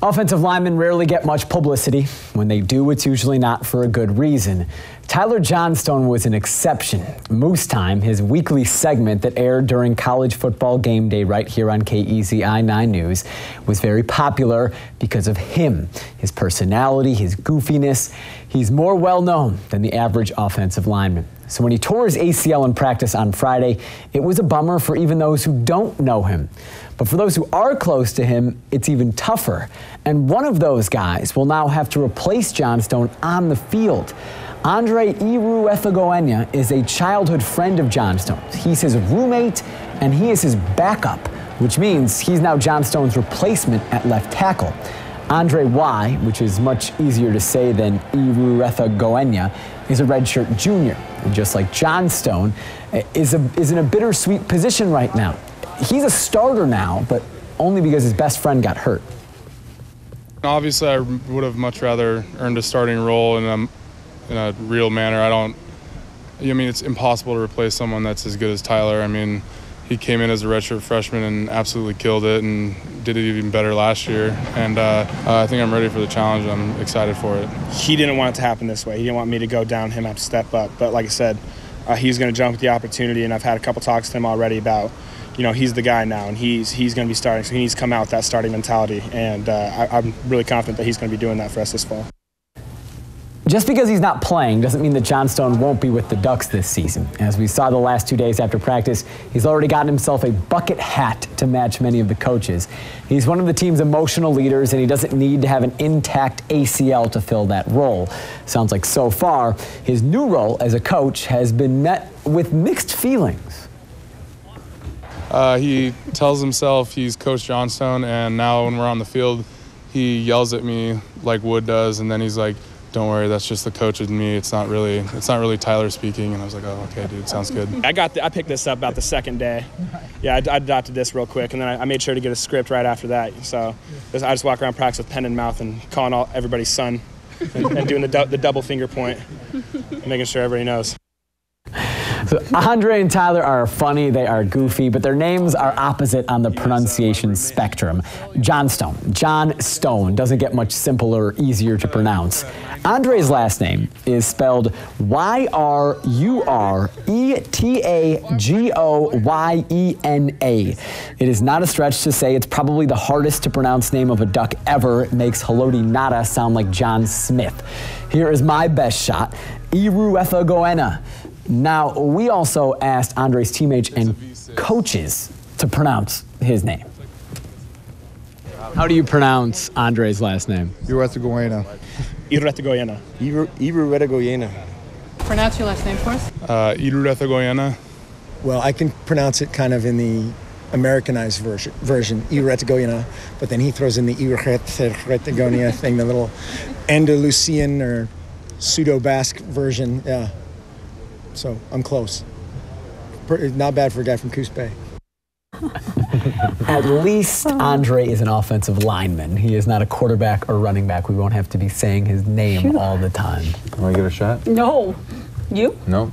Offensive linemen rarely get much publicity. When they do, it's usually not for a good reason. Tyler Johnstone was an exception. Moose Time, his weekly segment that aired during college football game day right here on KEZI 9 News, was very popular because of him, his personality, his goofiness. He's more well-known than the average offensive lineman. So when he tore his ACL in practice on Friday, it was a bummer for even those who don't know him. But for those who are close to him, it's even tougher. And one of those guys will now have to replace Johnstone on the field. Yruretagoyena is a childhood friend of Johnstone's. He's his roommate, and he is his backup, which means he's now Johnstone's replacement at left tackle. Andre Y, which is much easier to say than Yruretagoyena, is a redshirt junior. And just like Johnstone, is in a bittersweet position right now. He's a starter now, but only because his best friend got hurt. Obviously, I would have much rather earned a starting role in a real manner. I mean, it's impossible to replace someone that's as good as Tyler. I mean, he came in as a redshirt freshman and absolutely killed it and did it even better last year. And I think I'm ready for the challenge. I'm excited for it. He didn't want it to happen this way. He didn't want me to go down, him have to step up. But like I said, he's going to jump at the opportunity, and I've had a couple talks to him already about, you know, he's the guy now, and he's going to be starting, so he needs to come out with that starting mentality. And I'm really confident that he's going to be doing that for us this fall. Just because he's not playing doesn't mean that Johnstone won't be with the Ducks this season. As we saw the last 2 days after practice, he's already gotten himself a bucket hat to match many of the coaches. He's one of the team's emotional leaders, and he doesn't need to have an intact ACL to fill that role. Sounds like so far, his new role as a coach has been met with mixed feelings. He tells himself he's Coach Johnstone, and now when we're on the field, he yells at me like Wood does, and then he's like, "Don't worry, that's just the coach in me. It's not really Tyler speaking." And I was like, "Oh, okay, dude, sounds good." I picked this up about the second day. Yeah, I adopted this real quick, and then I made sure to get a script right after that. So I just walk around practice with pen in mouth and calling everybody's son, and doing the double finger point, making sure everybody knows. So Andre and Tyler are funny, they are goofy, but their names are opposite on the pronunciation spectrum. Johnstone, John Stone, doesn't get much simpler or easier to pronounce. Andre's last name is spelled Yruretagoyena. It is not a stretch to say it's probably the hardest to pronounce name of a Duck ever. It makes Haloti Ngata sound like John Smith. Here is my best shot, Yruretagoyena. Now, we also asked Andre's teammates and coaches to pronounce his name. How do you pronounce Andre's last name? Yruretagoyena. Yruretagoyena. Yruretagoyena. Pronounce your last name for us. Yruretagoyena. Well, I can pronounce it kind of in the Americanized version, Yruretagoyena, but then he throws in the Yruretagoyena thing, the little Andalusian or pseudo-Basque version, yeah. So I'm close. Not bad for a guy from Coos Bay. At least Andre is an offensive lineman. He is not a quarterback or running back. We won't have to be saying his name all the time. Want to give it a shot? No. You? No.